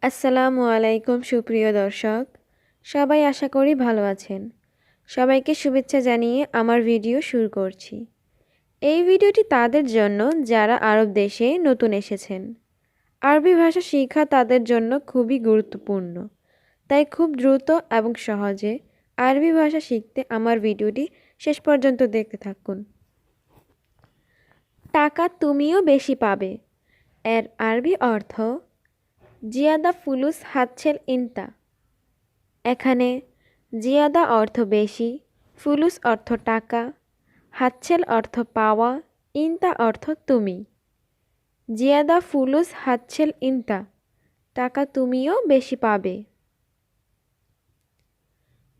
আসসালামু আলাইকুম সুপ্রিয় দর্শক, সবাই আশা করি ভালো আছেন। সবাইকে শুভেচ্ছা জানিয়ে আমার ভিডিও শুরু করছি। এই ভিডিওটি তাদের জন্য যারা আরব দেশে নতুন এসেছেন। আরবি ভাষা শেখা তাদের জন্য খুবই গুরুত্বপূর্ণ, তাই খুব দ্রুত এবং সহজে আরবি ভাষা শিখতে আমার ভিডিওটি শেষ পর্যন্ত দেখতে থাকুন। টাকা তুমিও বেশি পাবে এর আরবি অর্থ জিয়াদা ফুলুস হাতছেল ইনতা। এখানে জিয়াদা অর্থ বেশি, ফুলুস অর্থ টাকা, হাতছেল অর্থ পাওয়া, ইনতা অর্থ তুমি। জিয়াদা ফুলুস হাতছেল ইনতা, টাকা তুমিও বেশি পাবে।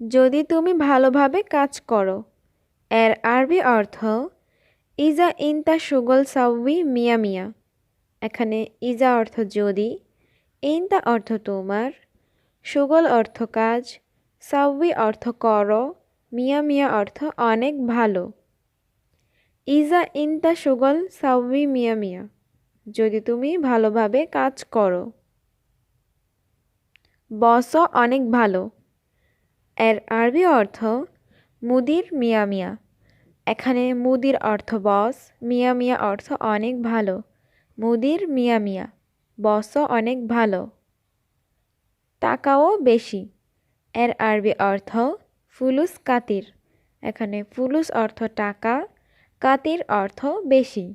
যদি তুমি ভালোভাবে কাজ করো এর আরবি অর্থ ইজা ইনতা সুগল সাউই মিয়া মিয়া। এখানে ইজা অর্থ যদি, ইনতা অর্থ তোমার, সুগল অর্থ কাজ, সাউই অর্থ করো, মিয়া মিয়া অর্থ অনেক ভালো। ইজা ইনতা সুগল সাউই মিয়া মিয়া, যদি তুমি ভালোভাবে কাজ করো। বসও অনেক ভালো এর আরবি অর্থ মুদির মিয়া মিয়া। এখানে মুদির অর্থ বস, মিয়া মিয়া অর্থ অনেক ভালো। মুদির মিয়া মিয়া, বসও অনেক ভালো। টাকাও বেশি এর আরবি অর্থ ফুলুস কাতির। এখানে ফুলুস অর্থ টাকা, কাতির অর্থ বেশি।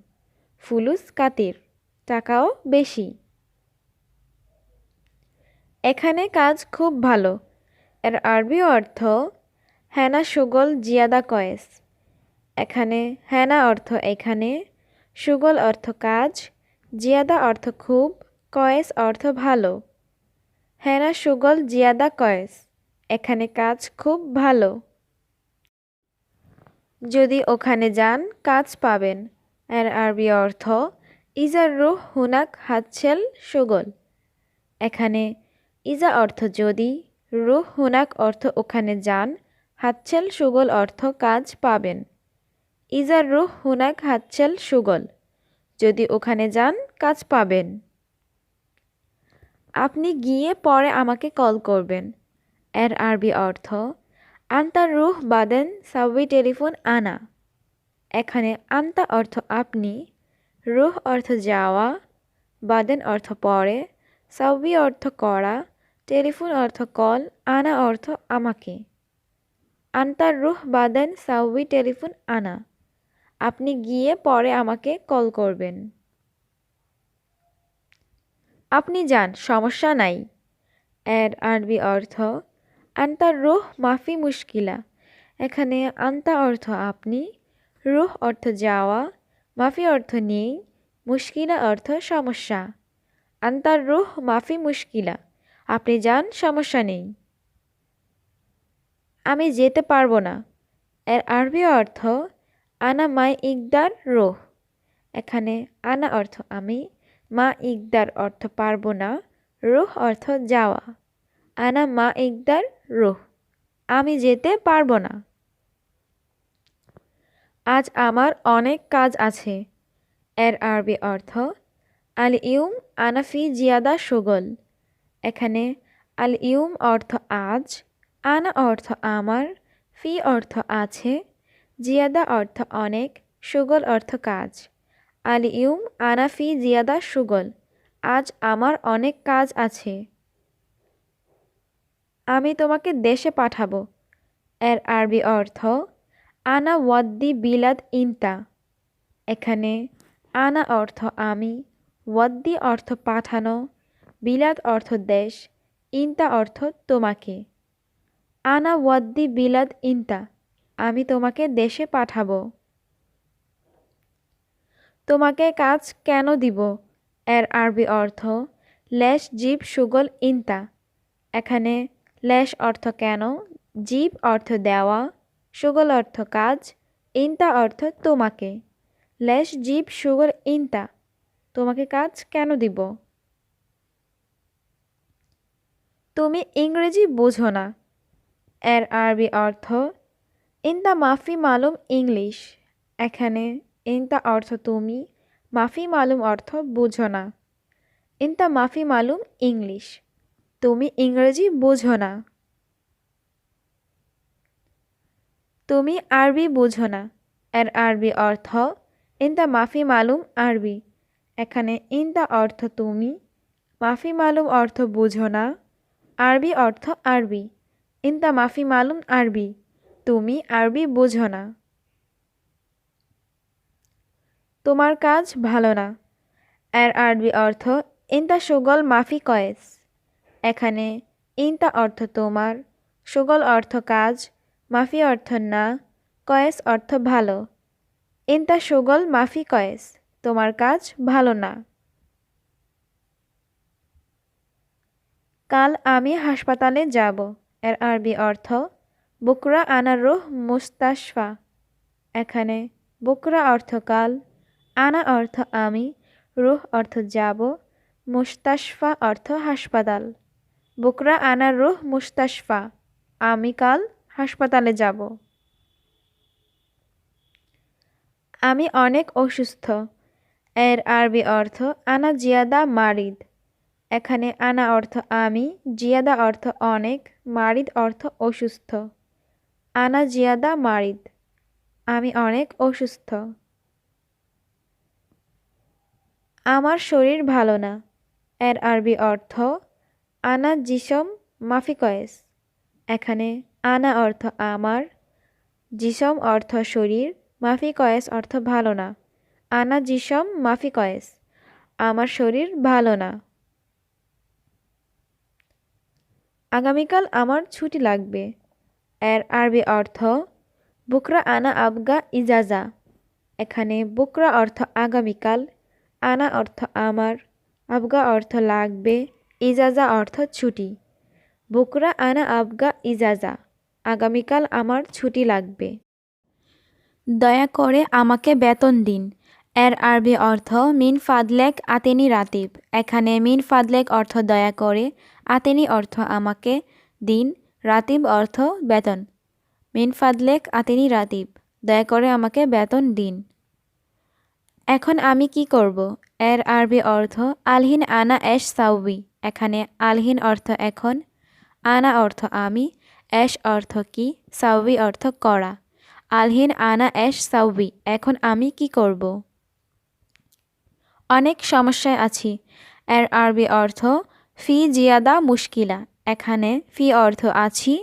ফুলুস কাতির, টাকাও বেশি। এখানে কাজ খুব ভালো এর আরবি অর্থ হেনা সুগল জিয়াদা কয়েস। এখানে হেনা অর্থ এখানে, সুগল অর্থ কাজ, জিয়াদা অর্থ খুব, কয়েস অর্থ ভালো। হেনা সুগল জিয়াদা কয়েস, এখানে কাজ খুব ভালো। যদি ওখানে যান কাজ পাবেন এর আরবি অর্থ ইজার রুহ হুনাক হাতছেল সুগল। এখানে ইজা অর্থ যদি, রুহ হুনাক অর্থ ওখানে যান, হাতছেল সুগল অর্থ কাজ পাবেন। ইজার রুহ হুনাক হাতছেল সুগল, যদি ওখানে যান কাজ পাবেন। আপনি গিয়ে পরে আমাকে কল করবেন এর আরবি অর্থ আন্তা রুহ বাদেন সাউই টেলিফোন আনা। এখানে আন্তা অর্থ আপনি, রুহ অর্থ যাওয়া, বাদেন অর্থ পরে, সাউই অর্থ করা, টেলিফোন অর্থ কল, আনা অর্থ আমাকে। আন্তা রুহ বাদেন সাউই টেলিফোন আনা, আপনি গিয়ে পরে আমাকে কল করবেন। আপনি যান, সমস্যা নাই এর আরবি অর্থ আন্তা রুহ মাফি মুশকিলা। এখানে আন্তা অর্থ আপনি, রুহ অর্থ যাওয়া, মাফি অর্থ নেই, মুশকিলা অর্থ সমস্যা। আন্তা রুহ মাফি মুশকিলা, আপনি যান, সমস্যা নেই। আমি যেতে পারবো না এর আরবি অর্থ আনা মাই ইকদার রুহ। এখানে আনা অর্থ আমি, মা ইকদার অর্থ পারবো না, রুহ অর্থ যাওয়া। আনা মা ইকদার রুহ, আমি যেতে পারবো না। আজ আমার অনেক কাজ আছে এর আরবি অর্থ আল ইউম আনাফি জিয়াদা সুগল। এখানে আল ইউম অর্থ আজ, আনা অর্থ আমার, ফি অর্থ আছে, জিয়াদা অর্থ অনেক, সুগল অর্থ কাজ। আল ইউম আনাফি জিয়াদা সুগল, আজ আমার অনেক কাজ আছে। আমি তোমাকে দেশে পাঠাবো এর আরবি অর্থ আনা ওয়াদ্দি বিলাদ ইনতা। এখানে আনা অর্থ আমি, ওয়াদ্দি অর্থ পাঠানো, বিলাদ অর্থ দেশ, ইনতা অর্থ তোমাকে। আনা ওয়াদ্দি বিলাদ ইনতা, আমি তোমাকে দেশে পাঠাবো। তোমাকে কাজ কেন দিব এর আরবি অর্থ লেশ জিব সুগল ইনতা। এখানে লেশ অর্থ কেন, জিব অর্থ দেওয়া, সুগল অর্থ কাজ, ইনতা অর্থ তোমাকে। লেশ জিব সুগল ইনতা, তোমাকে কাজ কেন দিব। তুমি ইংরেজি বোঝো না এর আরবি অর্থ ইনতা মাফি মালুম ইংলিশ। এখানে ইনতা অর্থ তুমি, মাফি মালুম অর্থ বুঝো না। ইনতা মাফি মালুম ইংলিশ, তুমি ইংরেজি বুঝো না। তুমি আরবি বুঝো না এর আরবি অর্থ ইনতা মাফি মালুম আরবি। এখানে ইনতা অর্থ তুমি, মাফি মালুম অর্থ বুঝো না, আরবি অর্থ আরবি। ইনতা মাফি মালুম আরবি, তুমি আরবি বুঝো না। তোমার কাজ ভালো না এর আরবি অর্থ ইনতা শুগল মাফি কয়েস। এখানে ইনতা অর্থ তোমার, শুগল অর্থ কাজ, মাফি অর্থ না, কয়েস অর্থ ভালো। ইনতা শুগল মাফি কয়েস, তোমার কাজ ভালো না। কাল আমি হাসপাতালে যাব এর আরবি অর্থ বুকরা আনা রুহ মুস্তাশফা। এখানে বুকরা অর্থ কাল, আনা অর্থ আমি, রুহ অর্থ যাব, মুস্তাশফা অর্থ হাসপাতাল। বুকরা আনা রুহ মুস্তাশফা, আমি কাল হাসপাতালে যাব। আমি অনেক অসুস্থ এর আরবি অর্থ আনা জিয়াদা মারিদ। এখানে আনা অর্থ আমি, জিয়াদা অর্থ অনেক, মারিদ অর্থ অসুস্থ। আনা জিয়াদা মারিদ, আমি অনেক অসুস্থ। আমার শরীর ভালো না এর আরবি অর্থ আনা জিসম মাফি কয়েস। এখানে আনা অর্থ আমার, জিসম অর্থ শরীর, মাফি কয়েস অর্থ ভালো না। আনা জিসম মাফি কয়েস, আমার শরীর ভালো না। আগামীকাল আমার ছুটি লাগবে এর আরবি অর্থ বুকরা আনা আবগা ইজাজা। এখানে বুকরা অর্থ আগামীকাল, আনা অর্থ আমার, আবগা অর্থ লাগবে, ইজাজা অর্থ ছুটি। বুকরা আনা আবগা ইজাজা, আগামীকাল আমার ছুটি লাগবে। দয়া করে আমাকে বেতন দিন এর আরবি অর্থ মিন ফাদলেক আতেনি রাতিব। এখানে মিন ফাদলেক অর্থ দয়া করে, আতেনি অর্থ আমাকে, দিন, রাতিব অর্থ বেতন। মিন ফাদলেক আতেনি রাতিব, দয়া করে আমাকে বেতন দিন। এখন আমি কি করব এর আরবি অর্থ আলহিন আনা এশ সাউবি। এখানে আলহিন অর্থ এখন, আনা অর্থ আমি, এশ অর্থ কি, সাউবি অর্থ করা। আলহিন আনা এশ সাউবি, এখন আমি কি করব। অনেক সমস্যায় আছি এর আরবি অর্থ ফি জিয়াদা মুশকিলা। এখানে ফি অর্থ আছি,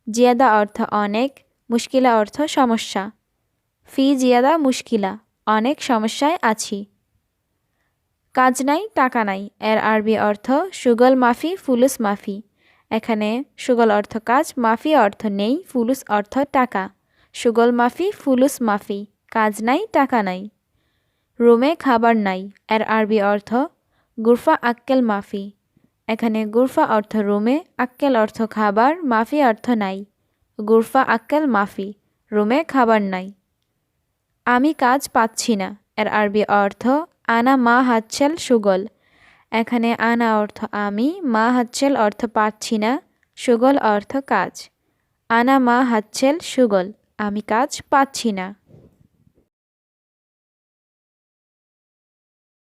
জিয়াদা অর্থ অনেক, মুশকিলা অর্থ সমস্যা। ফি জিয়াদা মুশকিলা, অনেক সমস্যায় আছি। কাজ নাই টাকা নাই এর আরবি অর্থ শুগল মাফি ফুলুস মাফি। এখানে শুগল অর্থ কাজ, মাফি অর্থ নেই, ফুলুস অর্থ টাকা। শুগল মাফি ফুলুস মাফি, কাজ নাই টাকা নাই। রুমে খাবার নাই এর আরবি অর্থ গুরফা আক্কেল মাফি। এখানে গুরফা অর্থ রুমে, আক্কেল অর্থ খাবার, মাফি অর্থ নাই। গুরফা আক্কেল মাফি, রুমে খাবার নাই। আমি কাজ পাচ্ছি না এর আরবি অর্থ আনা মা হাচ্ছেল সুগল। এখানে আনা অর্থ আমি, মা হাচ্ছেল অর্থ পাচ্ছি না, সুগল অর্থ কাজ। আনা মা হাচ্ছেল সুগল, আমি কাজ পাচ্ছি না।